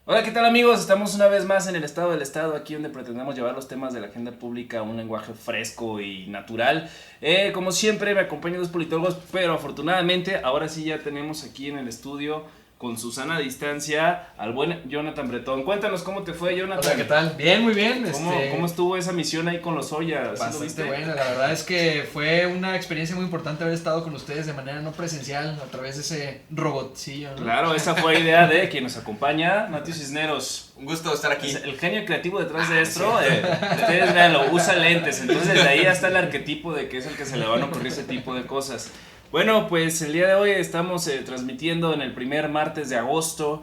Hola, ¿qué tal amigos? Estamos una vez más en el Estado del Estado, aquí donde pretendemos llevar los temas de la agenda pública a un lenguaje fresco y natural. Como siempre me acompañan dos politólogos, pero afortunadamente ahora sí ya tenemos aquí en el estudio con Susana a distancia al buen Jonathan Bretón. Cuéntanos cómo te fue, Jonathan. Hola, ¿qué tal? Bien, muy bien. ¿Cómo estuvo esa misión ahí con los Oya? ¿Sí lo Bastante viste? buena. La verdad es que fue una experiencia muy importante haber estado con ustedes de manera no presencial a través de ese robotcillo, ¿no? Claro, esa fue idea de quien nos acompaña, Matthew Cisneros. Un gusto estar aquí. Es el genio creativo detrás de esto, ustedes veanlo, usa lentes, entonces de ahí está el arquetipo de que es el que se le van a ocurrir ese tipo de cosas. Bueno, pues el día de hoy estamos transmitiendo en el primer martes de agosto,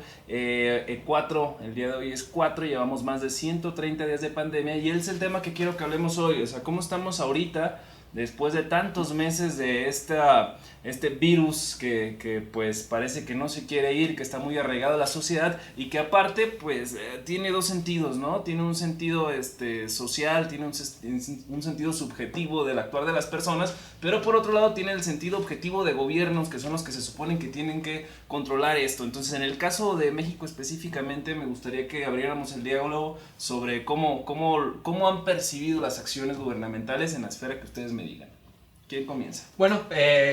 4, el día de hoy es 4, llevamos más de 130 días de pandemia y es el tema que quiero que hablemos hoy, o sea, cómo estamos ahorita después de tantos meses de este virus que pues parece que no se quiere ir, que está muy arraigado a la sociedad y que aparte pues tiene dos sentidos, ¿no? Tiene un sentido social, tiene un sentido subjetivo del actuar de las personas, pero por otro lado tiene el sentido objetivo de gobiernos que son los que se suponen que tienen que controlar esto. Entonces en el caso de México específicamente me gustaría que abriéramos el diálogo sobre cómo han percibido las acciones gubernamentales en la esfera que ustedes me digan. ¿Quién comienza? Bueno,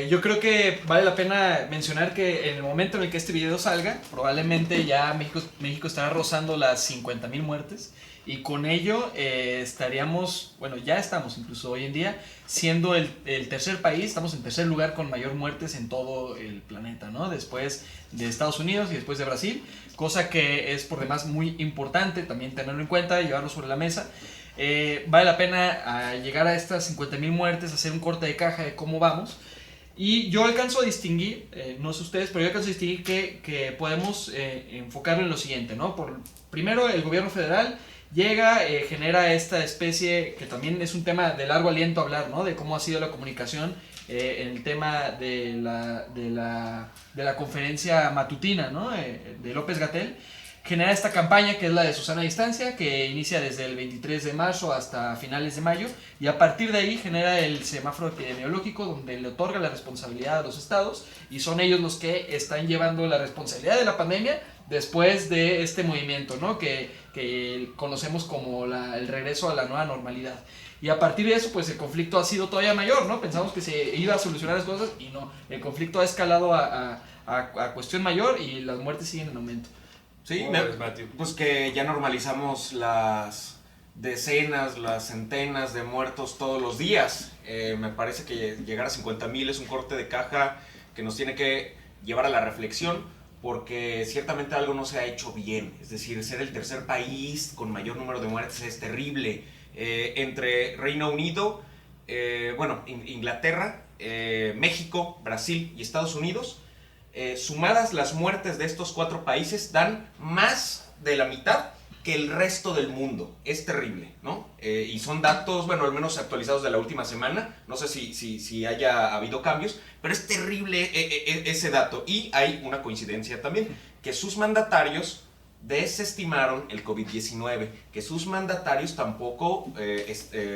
yo creo que vale la pena mencionar que en el momento en el que este video salga, probablemente ya México estará rozando las 50,000 muertes y con ello estaríamos, bueno, ya estamos incluso hoy en día siendo el tercer país, estamos en tercer lugar con mayor muertes en todo el planeta, ¿no? Después de Estados Unidos y después de Brasil, cosa que es por demás muy importante también tenerlo en cuenta y llevarlo sobre la mesa. Vale la pena llegar a estas 50,000 muertes, hacer un corte de caja de cómo vamos. Y yo alcanzo a distinguir, no sé ustedes, pero yo alcanzo a distinguir que podemos enfocarlo en lo siguiente, ¿no? Primero, el gobierno federal llega, genera esta especie, que también es un tema de largo aliento hablar, ¿no? De cómo ha sido la comunicación en el tema de la conferencia matutina, ¿no? De López-Gatell. Genera esta campaña que es la de Susana a distancia, que inicia desde el 23 de marzo hasta finales de mayo, y a partir de ahí genera el semáforo epidemiológico, donde le otorga la responsabilidad a los estados, y son ellos los que están llevando la responsabilidad de la pandemia después de este movimiento, ¿no? que conocemos como el regreso a la nueva normalidad. Y a partir de eso, pues el conflicto ha sido todavía mayor, ¿no? Pensamos que se iba a solucionar las cosas y no, el conflicto ha escalado a cuestión mayor y las muertes siguen en aumento. Sí, pues que ya normalizamos las decenas, las centenas de muertos todos los días. Me parece que llegar a 50,000 es un corte de caja que nos tiene que llevar a la reflexión, porque ciertamente algo no se ha hecho bien. Es decir, ser el tercer país con mayor número de muertes es terrible. Entre Reino Unido, Inglaterra, México, Brasil y Estados Unidos, sumadas las muertes de estos 4 países dan más de la mitad que el resto del mundo. Es terrible, ¿no? Y son datos, bueno, al menos actualizados de la última semana. No sé si haya habido cambios, pero es terrible ese dato. Y hay una coincidencia también, que sus mandatarios desestimaron el COVID-19, que sus mandatarios tampoco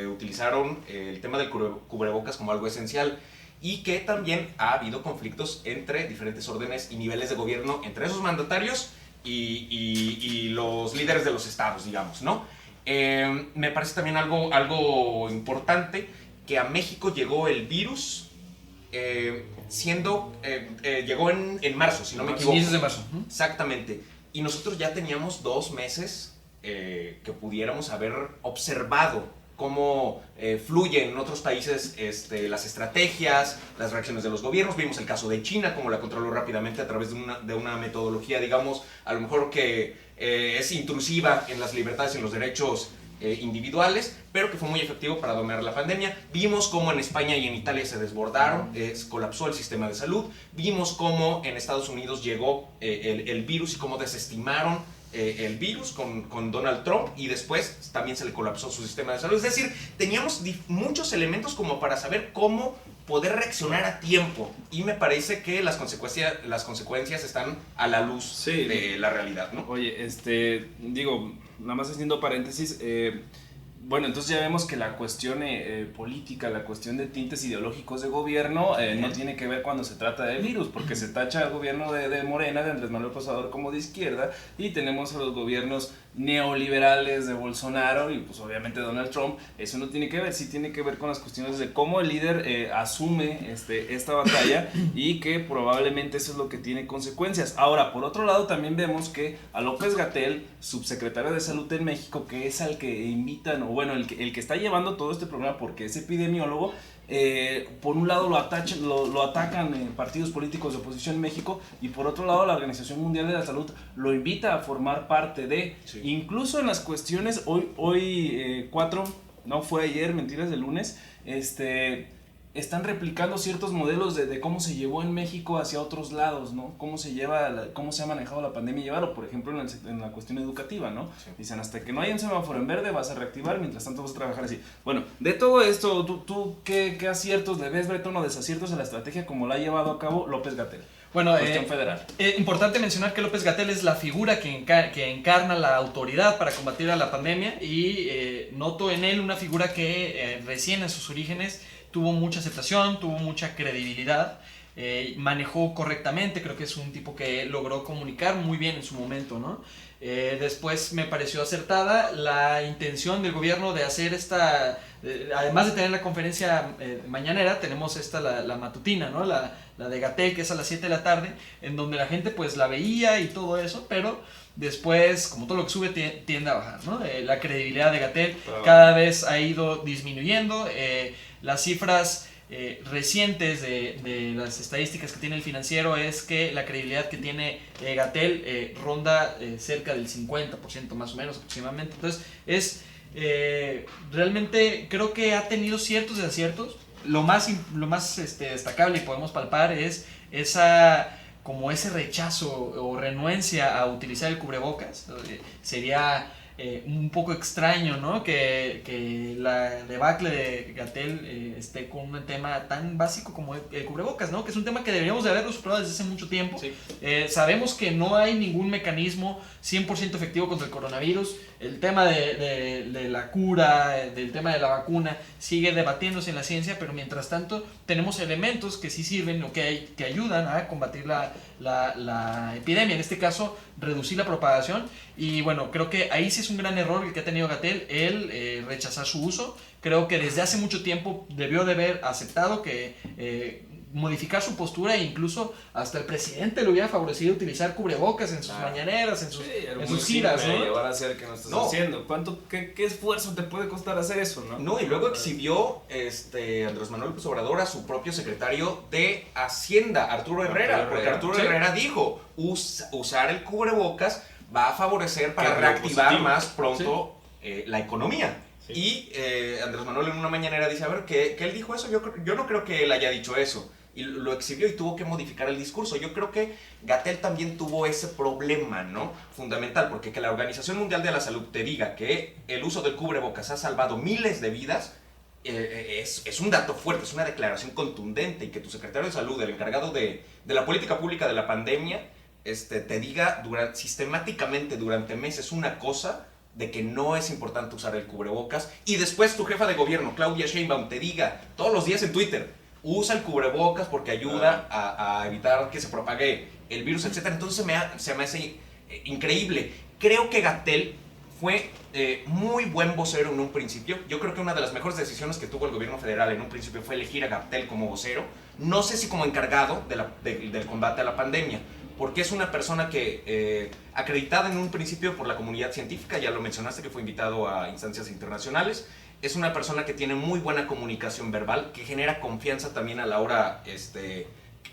utilizaron el tema del cubrebocas como algo esencial, y que también ha habido conflictos entre diferentes órdenes y niveles de gobierno, entre esos mandatarios y los líderes de los estados, digamos, ¿no? Me parece también algo importante, que a México llegó el virus llegó en marzo, si no me equivoco. Inicios de marzo. Exactamente. Y nosotros ya teníamos 2 meses que pudiéramos haber observado cómo fluyen en otros países las estrategias, las reacciones de los gobiernos. Vimos el caso de China, cómo la controló rápidamente a través de una metodología, digamos, a lo mejor que es intrusiva en las libertades y en los derechos individuales, pero que fue muy efectivo para dominar la pandemia. Vimos cómo en España y en Italia se desbordaron, colapsó el sistema de salud. Vimos cómo en Estados Unidos llegó el virus y cómo desestimaron el virus con Donald Trump, y después también se le colapsó su sistema de salud. Es decir, teníamos muchos elementos como para saber cómo poder reaccionar a tiempo, y me parece que las consecuencias están a la luz de la realidad, ¿no? Oye, digo, nada más haciendo paréntesis, bueno, entonces ya vemos que la cuestión política, la cuestión de tintes ideológicos de gobierno no tiene que ver cuando se trata del virus, porque se tacha al gobierno de Morena, de Andrés Manuel López Obrador, como de izquierda, y tenemos a los gobiernos neoliberales de Bolsonaro y pues obviamente Donald Trump. Eso no tiene que ver, sí tiene que ver con las cuestiones de cómo el líder asume esta batalla y que probablemente eso es lo que tiene consecuencias. Ahora, por otro lado, también vemos que a López-Gatell, subsecretario de Salud en México, que es al que invitan, o bueno, el que está llevando todo este programa porque es epidemiólogo, por un lado lo atacan partidos políticos de oposición en México, y por otro lado la Organización Mundial de la Salud lo invita a formar parte de, sí. Incluso en las cuestiones, hoy 4, no fue ayer, mentiras, del lunes, están replicando ciertos modelos de cómo se llevó en México hacia otros lados, ¿no? Cómo se ha manejado la pandemia y llevarlo, por ejemplo, en la cuestión educativa, ¿no? Sí. Dicen, hasta que no haya un semáforo en verde vas a reactivar, mientras tanto vas a trabajar así. Bueno, de todo esto, ¿tú qué aciertos le ves, Bretón, o desaciertos a la estrategia como la ha llevado a cabo López-Gatell? Bueno, cuestión federal. Importante mencionar que López-Gatell es la figura que encarna la autoridad para combatir a la pandemia, y noto en él una figura que recién en sus orígenes tuvo mucha aceptación, tuvo mucha credibilidad, manejó correctamente, creo que es un tipo que logró comunicar muy bien en su momento, ¿no? Después me pareció acertada la intención del gobierno de hacer además de tener la conferencia mañanera, tenemos la matutina, ¿no? La de Gatell, que es a las 7 de la tarde, en donde la gente pues la veía y todo eso, pero después, como todo lo que sube, tiende a bajar, ¿no? La credibilidad de Gatell cada vez ha ido disminuyendo. Las cifras recientes de las estadísticas que tiene el Financiero es que la credibilidad que tiene Gatell ronda cerca del 50% más o menos aproximadamente. Entonces realmente creo que ha tenido ciertos desaciertos. Lo más destacable y podemos palpar es ese rechazo o renuencia a utilizar el cubrebocas. Sería un poco extraño, ¿no? Que la debacle de Gatell esté con un tema tan básico como el cubrebocas, ¿no? Que es un tema que deberíamos de haberlo superado desde hace mucho tiempo. Sí. Sabemos que no hay ningún mecanismo 100% efectivo contra el coronavirus. El tema de la cura, del tema de la vacuna, sigue debatiéndose en la ciencia, pero mientras tanto tenemos elementos que sí sirven o que ayudan a combatir la epidemia, en este caso reducir la propagación. Y bueno, creo que ahí sí es un gran error el que ha tenido Gatell, el rechazar su uso. Creo que desde hace mucho tiempo debió de haber aceptado que modificar su postura, e incluso hasta el presidente le hubiera favorecido utilizar cubrebocas en sus mañaneras, en sus giras, ¿no? Llevar a hacer que no estás haciendo. ¿Qué esfuerzo te puede costar hacer eso, no? No, y luego exhibió Andrés Manuel López Obrador a su propio secretario de Hacienda, Arturo Herrera, porque Arturo Herrera dijo, usar el cubrebocas va a favorecer para reactivar más pronto la economía. Sí. Y Andrés Manuel en una mañanera dice, a ver, que él dijo eso, yo no creo que él haya dicho eso. Y lo exhibió y tuvo que modificar el discurso. Yo creo que Gatell también tuvo ese problema, ¿no? Fundamental, porque que la Organización Mundial de la Salud te diga que el uso del cubrebocas ha salvado miles de vidas, es un dato fuerte, es una declaración contundente. Y que tu secretario de Salud, el encargado de la política pública de la pandemia, te diga sistemáticamente durante meses una cosa de que no es importante usar el cubrebocas, y después tu jefa de gobierno, Claudia Sheinbaum, te diga todos los días en Twitter, usa el cubrebocas porque ayuda a evitar que se propague el virus, etc. Entonces se me hace increíble. Creo que Gatell fue muy buen vocero en un principio. Yo creo que una de las mejores decisiones que tuvo el gobierno federal en un principio fue elegir a Gatell como vocero. No sé si como encargado del combate a la pandemia, porque es una persona que, acreditada en un principio por la comunidad científica, ya lo mencionaste que fue invitado a instancias internacionales, es una persona que tiene muy buena comunicación verbal, que genera confianza también a la hora de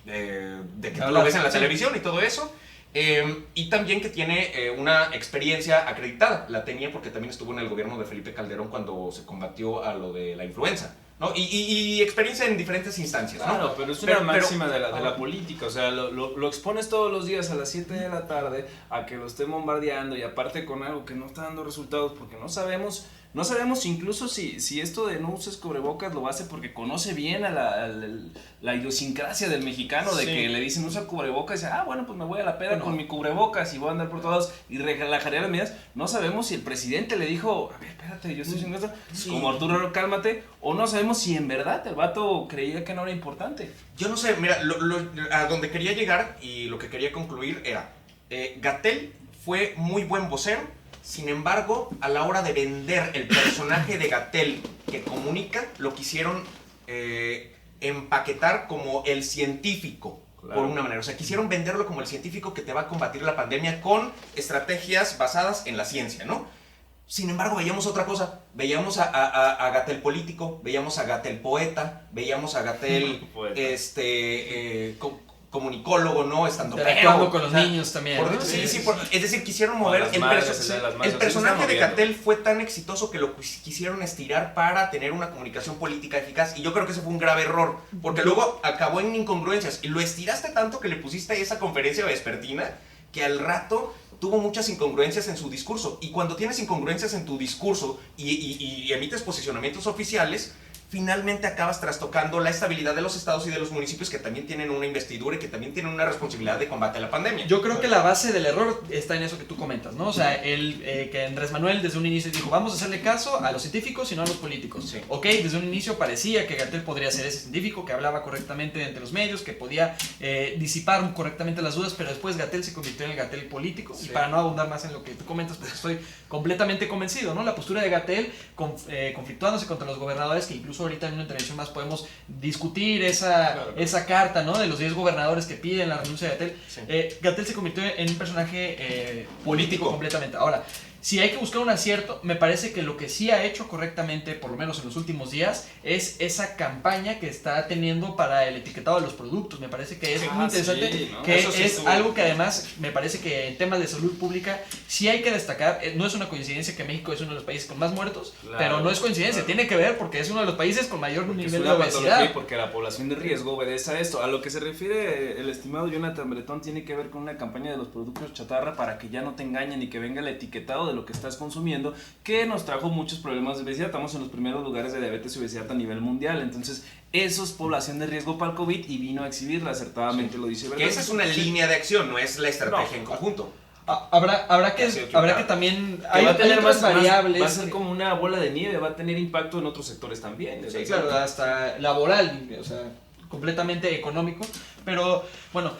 que tú lo ves en la televisión y todo eso, y también que tiene una experiencia acreditada. La tenía porque también estuvo en el gobierno de Felipe Calderón cuando se combatió a lo de la influenza, ¿no? Y experiencia en diferentes instancias, ¿no? Claro, pero es una máxima de la política. O sea, lo expones todos los días a las 7 de la tarde a que lo estén bombardeando, y aparte con algo que no está dando resultados, porque no sabemos no sabemos incluso si esto de no uses cubrebocas lo hace porque conoce bien a la idiosincrasia del mexicano, de que le dicen usa cubrebocas y dice, bueno, pues me voy a la peda con mi cubrebocas y voy a andar por todos y relajaría las medidas. No sabemos si el presidente le dijo, a ver, espérate, yo estoy haciendo esto, como Arturo, cálmate, o no sabemos si en verdad el vato creía que no era importante. Yo no sé, mira, a donde quería llegar y lo que quería concluir era, Gatell fue muy buen vocero. Sin embargo, a la hora de vender el personaje de Gatell que comunica, lo quisieron empaquetar como el científico, por una manera. O sea, quisieron venderlo como el científico que te va a combatir la pandemia con estrategias basadas en la ciencia, ¿no? Sin embargo, veíamos otra cosa. Veíamos a Gatell político, veíamos a Gatell poeta, veíamos a Gatell comunicólogo, ¿no? Interactuando con los niños también, ¿no? Es decir, quisieron mover el personaje de Gatell fue tan exitoso que lo quisieron estirar para tener una comunicación política eficaz, y yo creo que ese fue un grave error, porque luego acabó en incongruencias, y lo estiraste tanto que le pusiste esa conferencia vespertina, que al rato tuvo muchas incongruencias en su discurso, y cuando tienes incongruencias en tu discurso y emites posicionamientos oficiales, finalmente acabas trastocando la estabilidad de los estados y de los municipios, que también tienen una investidura y que también tienen una responsabilidad de combate a la pandemia. Yo creo que la base del error está en eso que tú comentas, ¿no? O sea, que Andrés Manuel desde un inicio dijo, vamos a hacerle caso a los científicos y no a los políticos. Sí. Ok, desde un inicio parecía que Gatell podría ser ese científico que hablaba correctamente entre los medios, que podía disipar correctamente las dudas, pero después Gatell se convirtió en el Gatell político. Sí. Y para no abundar más en lo que tú comentas, pues estoy completamente convencido, ¿no? La postura de Gatell conflictuándose contra los gobernadores, que incluso ahorita en una intervención más podemos discutir esa carta, ¿no? De los 10 gobernadores que piden la renuncia de Gatell. Sí. Gatell se convirtió en un personaje político completamente. Ahora, si hay que buscar un acierto, me parece que lo que sí ha hecho correctamente, por lo menos en los últimos días, es esa campaña que está teniendo para el etiquetado de los productos. Me parece que es muy interesante, sí, ¿no? Que es algo que además me parece que en temas de salud pública sí hay que destacar. No es una coincidencia que México es uno de los países con más muertos, claro, pero no es coincidencia, tiene que ver porque es uno de los países con mayor nivel de obesidad. Porque la población de riesgo obedece a esto. A lo que se refiere el estimado Jonathan Bretón tiene que ver con una campaña de los productos chatarra para que ya no te engañen y que venga el etiquetado de lo que estás consumiendo, que nos trajo muchos problemas de obesidad. Estamos en los primeros lugares de diabetes y obesidad a nivel mundial, entonces eso es población de riesgo para el COVID y vino a exhibirla, acertadamente lo dice. Que esa es una línea de acción, no es la estrategia en conjunto. Habrá que también hay otras variables. Va a ser como una bola de nieve, va a tener impacto en otros sectores también. Sí, claro, hasta laboral, o sea, completamente económico, pero bueno,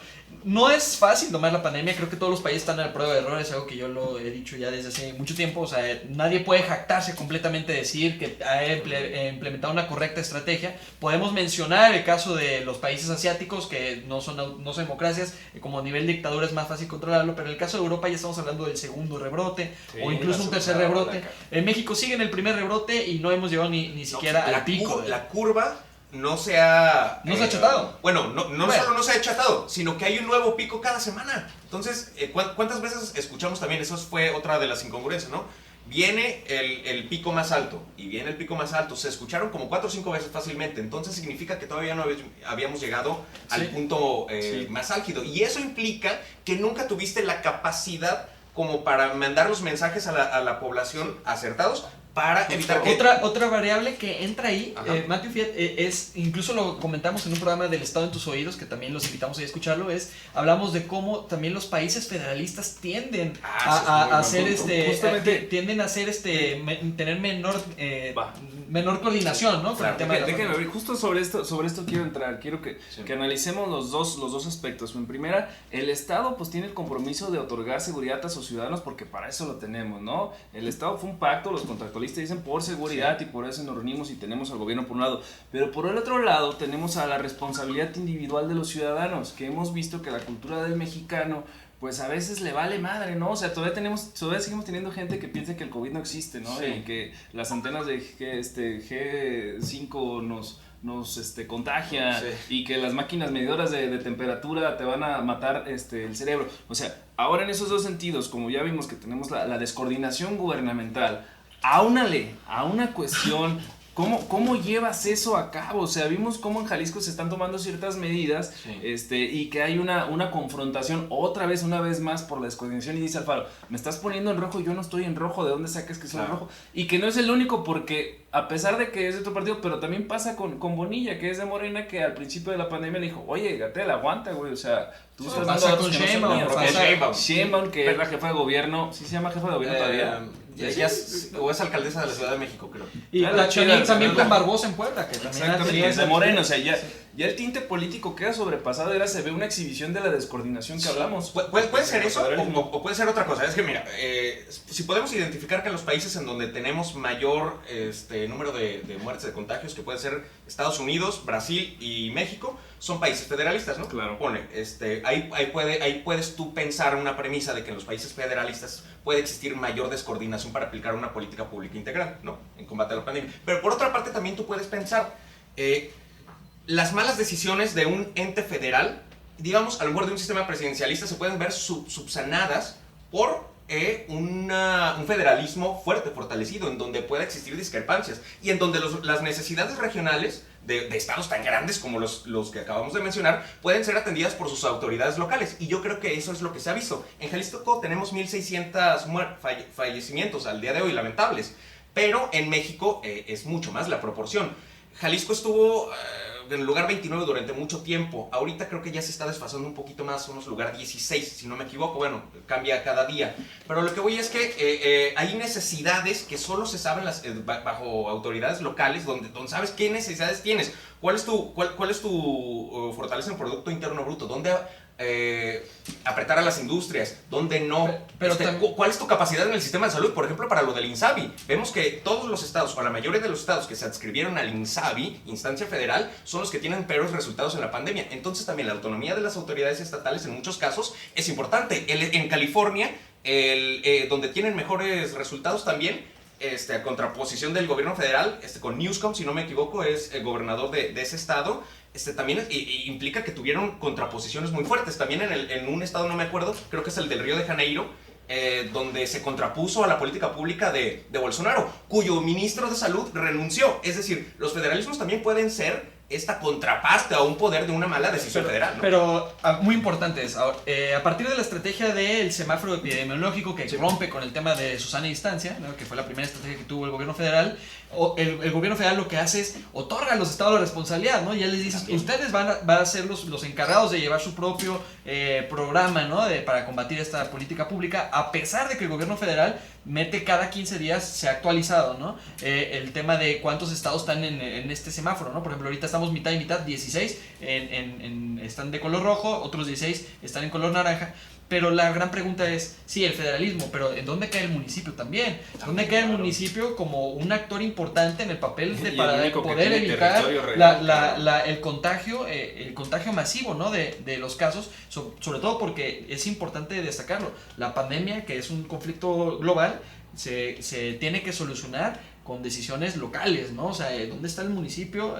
no es fácil tomar la pandemia. Creo que todos los países están a la prueba de errores, algo que yo lo he dicho ya desde hace mucho tiempo. O sea, nadie puede jactarse completamente de decir que ha implementado una correcta estrategia. Podemos mencionar el caso de los países asiáticos, que no son democracias, como a nivel de dictadura es más fácil controlarlo, pero en el caso de Europa ya estamos hablando del segundo rebrote, sí, o incluso un tercer rebrote. En México sigue en el primer rebrote y no hemos llegado ni siquiera al pico. La curva no se ha achatado. Bueno, no solo no se ha achatado, sino que hay un nuevo pico cada semana. Entonces, ¿cuántas veces escuchamos también? Eso fue otra de las incongruencias, ¿no? Viene el pico más alto y viene el pico más alto. Se escucharon como 4 o 5 veces fácilmente. Entonces significa que todavía no habíamos llegado al punto más álgido. Y eso implica que nunca tuviste la capacidad como para mandar los mensajes a la población acertados, para evitar que... Otra variable que entra ahí, Matthew Fiat, es, incluso lo comentamos en un programa del Estado en tus oídos, que también los invitamos a escucharlo, hablamos de cómo también los países federalistas tienden a hacer tener menor coordinación, ¿no? Claro, déjenme abrir, justo sobre esto quiero entrar, quiero que analicemos los dos aspectos. En primera, el Estado pues tiene el compromiso de otorgar seguridad a sus ciudadanos, porque para eso lo tenemos, ¿no? El Estado fue un pacto, los contractualistas dicen por seguridad, y por eso nos reunimos y tenemos al gobierno por un lado, pero por el otro lado tenemos a la responsabilidad individual de los ciudadanos, que hemos visto que la cultura del mexicano pues a veces le vale madre, ¿no? O sea, todavía seguimos teniendo gente que piensa que el COVID no existe, ¿no? Sí. Y que las antenas de G5 nos contagian, sí, y que las máquinas medidoras de temperatura te van a matar el cerebro. O sea, ahora en esos dos sentidos, como ya vimos que tenemos la descoordinación gubernamental, aúnale a una cuestión ¿Cómo llevas eso a cabo? O sea, vimos cómo en Jalisco se están tomando ciertas medidas, y que hay una confrontación una vez más por la descoordinación, y dice Alfaro, me estás poniendo en rojo, yo no estoy en rojo, ¿de dónde sacas que soy en rojo? Y que no es el único, porque a pesar de que es de otro partido, pero también pasa con Bonilla, que es de Morena, que al principio de la pandemia le dijo, oye, Gatell, aguanta, güey, o sea, tú estás dando datos que no son míos. Sheinbaum, que es la jefa de gobierno, ¿sí se llama jefa de gobierno todavía? O es alcaldesa de la Ciudad de México, creo. Y la Chanín también con Barbosa en Puebla, que también es de Moreno, o sea, ya el tinte político queda sobrepasado, ahora se ve una exhibición de la descoordinación que hablamos. Puede ser eso o puede ser otra cosa. Es que mira, si podemos identificar que los países en donde tenemos mayor número de muertes, de contagios, que pueden ser Estados Unidos, Brasil y México, son países federalistas, ¿no? Claro. Ahí puedes tú pensar una premisa de que en los países federalistas puede existir mayor descoordinación para aplicar una política pública integral, ¿no? En combate a la pandemia. Pero por otra parte también tú puedes pensar, las malas decisiones de un ente federal, digamos, a lo mejor de un sistema presidencialista, se pueden ver subsanadas por un federalismo fuerte, fortalecido, en donde pueda existir discrepancias y en donde las necesidades regionales de estados tan grandes como los que acabamos de mencionar pueden ser atendidas por sus autoridades locales, y yo creo que eso es lo que se ha visto. En Jalisco tenemos 1,600 fallecimientos al día de hoy, lamentables, pero en México es mucho más la proporción. Jalisco estuvo en el lugar 29 durante mucho tiempo. Ahorita creo que ya se está desfasando un poquito más, somos lugar 16, si no me equivoco. Bueno, cambia cada día. Pero lo que voy es que hay necesidades que solo se saben bajo autoridades locales, donde sabes qué necesidades tienes. ¿Cuál es tu fortaleza en Producto Interno Bruto? ¿Dónde apretar a las industrias? ¿Dónde no? ¿Cuál es tu capacidad en el sistema de salud? Por ejemplo, para lo del INSABI. Vemos que todos los estados, o la mayoría de los estados que se adscribieron al INSABI, instancia federal, son los que tienen peores resultados en la pandemia. Entonces también la autonomía de las autoridades estatales en muchos casos es importante. En California, donde tienen mejores resultados también, a contraposición del gobierno federal, con Newsom, si no me equivoco, es el gobernador de ese estado. También implica que tuvieron contraposiciones muy fuertes. También en un estado, no me acuerdo, creo que es el del Río de Janeiro, donde se contrapuso a la política pública de Bolsonaro, cuyo ministro de salud renunció. Es decir, los federalismos también pueden ser esta contraparte a un poder de una mala decisión federal, ¿no? Pero muy importante es, a partir de la estrategia del semáforo epidemiológico que rompe con el tema de Susana Instancia, ¿no? Que fue la primera estrategia que tuvo el gobierno federal, el gobierno federal lo que hace es otorga a los estados la responsabilidad, ¿no? Ya les dices, ustedes van a ser los encargados de llevar su propio programa, ¿no? Para combatir esta política pública, a pesar de que el gobierno federal mete cada 15 días, se ha actualizado, ¿no? El tema de cuántos estados están en este semáforo, ¿no? Por ejemplo, ahorita estamos mitad y mitad, 16 están de color rojo, otros 16 están en color naranja. Pero la gran pregunta es, sí, el federalismo, pero ¿en dónde cae el municipio también? ¿Dónde cae el municipio como un actor importante en el papel para poder evitar el contagio masivo, ¿no? de los casos, sobre todo porque es importante destacarlo, la pandemia, que es un conflicto global, se tiene que solucionar con decisiones locales, ¿no? O sea, ¿dónde está el municipio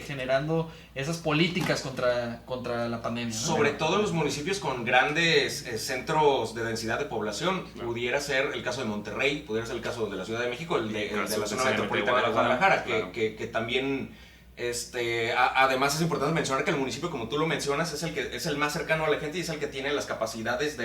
generando esas políticas contra la pandemia, ¿no? Sobre todo en los municipios con grandes centros de densidad de población. Pudiera ser el caso de Monterrey, pudiera ser el caso de la Ciudad de México, de la zona metropolitana de Guadalajara, que también... además es importante mencionar que el municipio, como tú lo mencionas, es el más cercano a la gente y es el que tiene las capacidades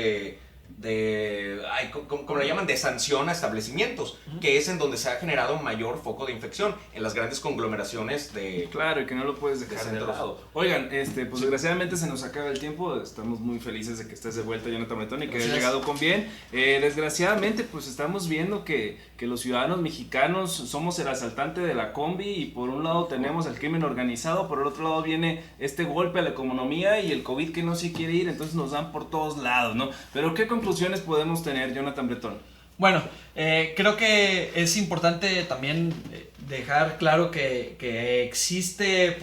¿cómo le llaman? De sanción a establecimientos, que es en donde se ha generado mayor foco de infección, en las grandes conglomeraciones de... Claro, y que no lo puedes dejar de lado. Oigan, pues desgraciadamente se nos acaba el tiempo, estamos muy felices de que estés de vuelta, Jonathan Bretón, y que hayas llegado con bien. Desgraciadamente, pues estamos viendo que los ciudadanos mexicanos somos el asaltante de la combi, y por un lado tenemos el crimen organizado, por el otro lado viene este golpe a la economía y el COVID que no se quiere ir, entonces nos dan por todos lados, ¿no? Pero ¿qué conclusiones podemos tener, Jonathan Bretón? Bueno, creo que es importante también dejar claro que existe,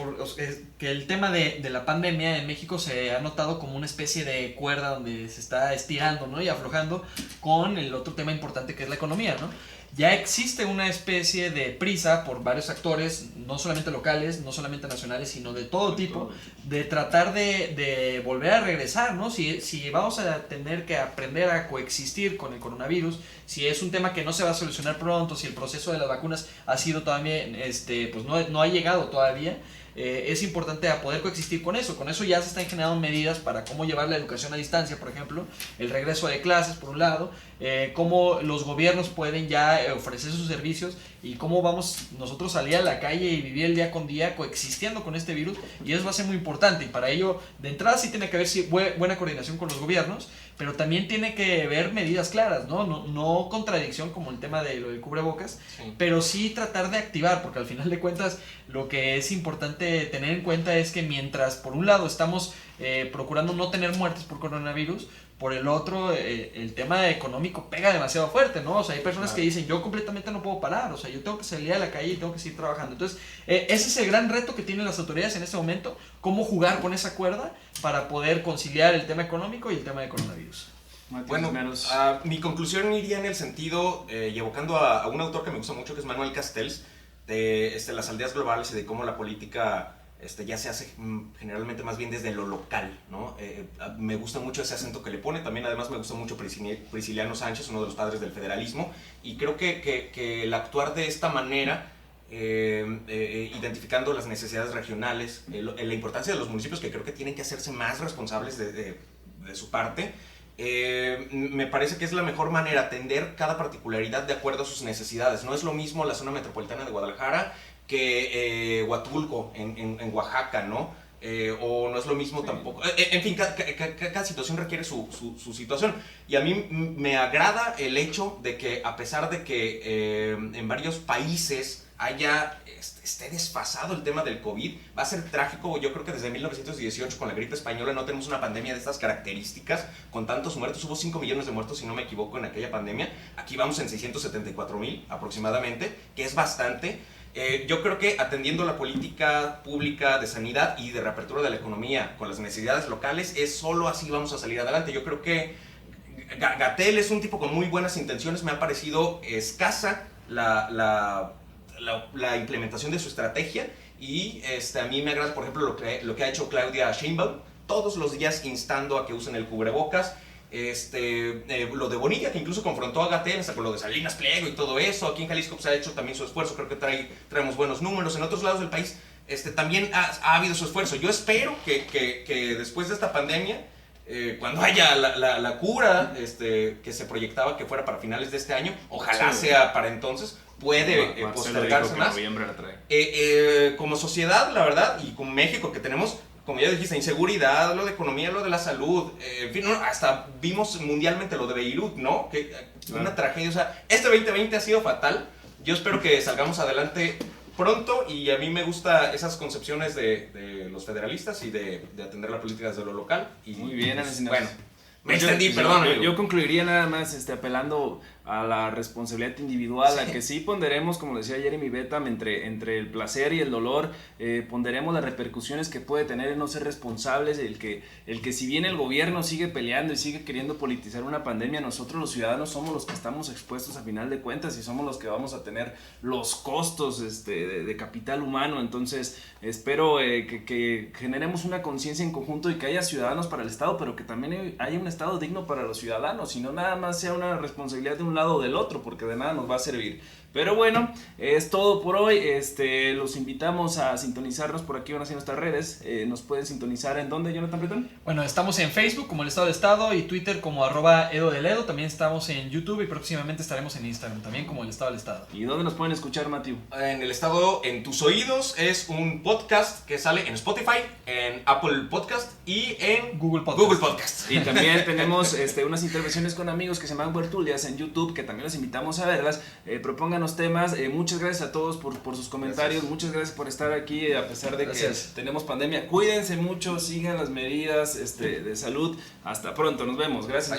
que el tema de la pandemia en México se ha notado como una especie de cuerda donde se está estirando, ¿no? Y aflojando con el otro tema importante que es la economía, ¿no? ya existe una especie de prisa por varios actores, no solamente locales, no solamente nacionales, sino de todo tipo, de tratar de volver a regresar, ¿no? Si vamos a tener que aprender a coexistir con el coronavirus, si es un tema que no se va a solucionar pronto, si el proceso de las vacunas ha sido todavía, pues no ha llegado todavía, es importante a poder coexistir con eso. Con eso ya se están generando medidas para cómo llevar la educación a distancia, por ejemplo, el regreso de clases por un lado, cómo los gobiernos pueden ya ofrecer sus servicios y cómo vamos nosotros a salir a la calle y vivir el día con día coexistiendo con este virus, y eso va a ser muy importante, y para ello de entrada sí tiene que haber buena coordinación con los gobiernos, pero también tiene que haber medidas claras, no contradicción como el tema de lo del cubrebocas, sí, pero sí tratar de activar, porque al final de cuentas lo que es importante tener en cuenta es que mientras por un lado estamos procurando no tener muertes por coronavirus, por el otro, el tema económico pega demasiado fuerte, ¿no? O sea, hay personas que dicen, yo completamente no puedo parar, o sea, yo tengo que salir a la calle y tengo que seguir trabajando. Entonces, ese es el gran reto que tienen las autoridades en este momento, cómo jugar con esa cuerda para poder conciliar el tema económico y el tema de coronavirus. Bueno, mi conclusión iría en el sentido, y evocando a un autor que me gusta mucho, que es Manuel Castells, de las aldeas globales y de cómo la política ya se hace generalmente más bien desde lo local, ¿no? Me gusta mucho ese acento que le pone. También además me gusta mucho Prisciliano Sánchez, uno de los padres del federalismo, y creo que el actuar de esta manera, identificando las necesidades regionales, la importancia de los municipios, que creo que tienen que hacerse más responsables de su parte, me parece que es la mejor manera, atender cada particularidad de acuerdo a sus necesidades. No es lo mismo la zona metropolitana de Guadalajara que Huatulco en Oaxaca, ¿no? O no es lo mismo tampoco. En fin, cada situación requiere su situación. Y a mí me agrada el hecho de que, a pesar de que en varios países esté desfasado el tema del COVID, va a ser trágico. Yo creo que desde 1918 con la gripe española no tenemos una pandemia de estas características, con tantos muertos. Hubo 5 millones de muertos, si no me equivoco, en aquella pandemia. Aquí vamos en 674,000 aproximadamente, que es bastante. Yo creo que atendiendo la política pública de sanidad y de reapertura de la economía con las necesidades locales, es solo así vamos a salir adelante. Yo creo que Gatell es un tipo con muy buenas intenciones. Me ha parecido escasa la implementación de su estrategia, y a mí me agrada, por ejemplo, lo que ha hecho Claudia Sheinbaum, todos los días instando a que usen el cubrebocas. Lo de Bonilla, que incluso confrontó a Gatell hasta con lo de Salinas Pliego y todo eso. Aquí en Jalisco pues, ha hecho también su esfuerzo. Creo que traemos buenos números. En otros lados del país también ha habido su esfuerzo. Yo espero que después de esta pandemia, cuando haya la cura que se proyectaba que fuera para finales de este año, ojalá sea para entonces, puede postergarse más. Como sociedad, la verdad, y con México, que tenemos, como ya dijiste, inseguridad, lo de economía, lo de la salud, en fin, hasta vimos mundialmente lo de Beirut, ¿no? Una tragedia. O sea, este 2020 ha sido fatal. Yo espero que salgamos adelante pronto, y a mí me gustan esas concepciones de los federalistas y de atender la política desde lo local. Y, muy bien, bueno, me extendí, perdón. Yo concluiría nada más apelando a la responsabilidad individual, a que sí ponderemos, como decía Jeremy Betham, entre el placer y el dolor, ponderemos las repercusiones que puede tener el no ser responsables, el que si bien el gobierno sigue peleando y sigue queriendo politizar una pandemia, nosotros los ciudadanos somos los que estamos expuestos a final de cuentas, y somos los que vamos a tener los costos de capital humano. Entonces espero que generemos una conciencia en conjunto, y que haya ciudadanos para el Estado, pero que también haya un Estado digno para los ciudadanos, y no nada más sea una responsabilidad de un lado o del otro, porque de nada nos va a servir. Pero bueno, es todo por hoy. Los invitamos a sintonizarnos por aquí, van a ser nuestras redes. Nos pueden sintonizar en ¿dónde, Jonathan Bretón? Bueno, estamos en Facebook como El Estado de Estado, y Twitter como @EdoDeLedo. También estamos en YouTube, y próximamente estaremos en Instagram también como El Estado del Estado. ¿Y dónde nos pueden escuchar, Matthew? En El Estado en tus oídos es un podcast que sale en Spotify, en Apple Podcast y en Google Podcast. Y también tenemos unas intervenciones con amigos que se llaman Huertulias en YouTube, que también los invitamos a verlas. Propónganos temas. Muchas gracias a todos por sus comentarios. Gracias. Muchas gracias por estar aquí, a pesar de que tenemos pandemia. Cuídense mucho, sigan las medidas de salud. Hasta pronto, nos vemos. Gracias.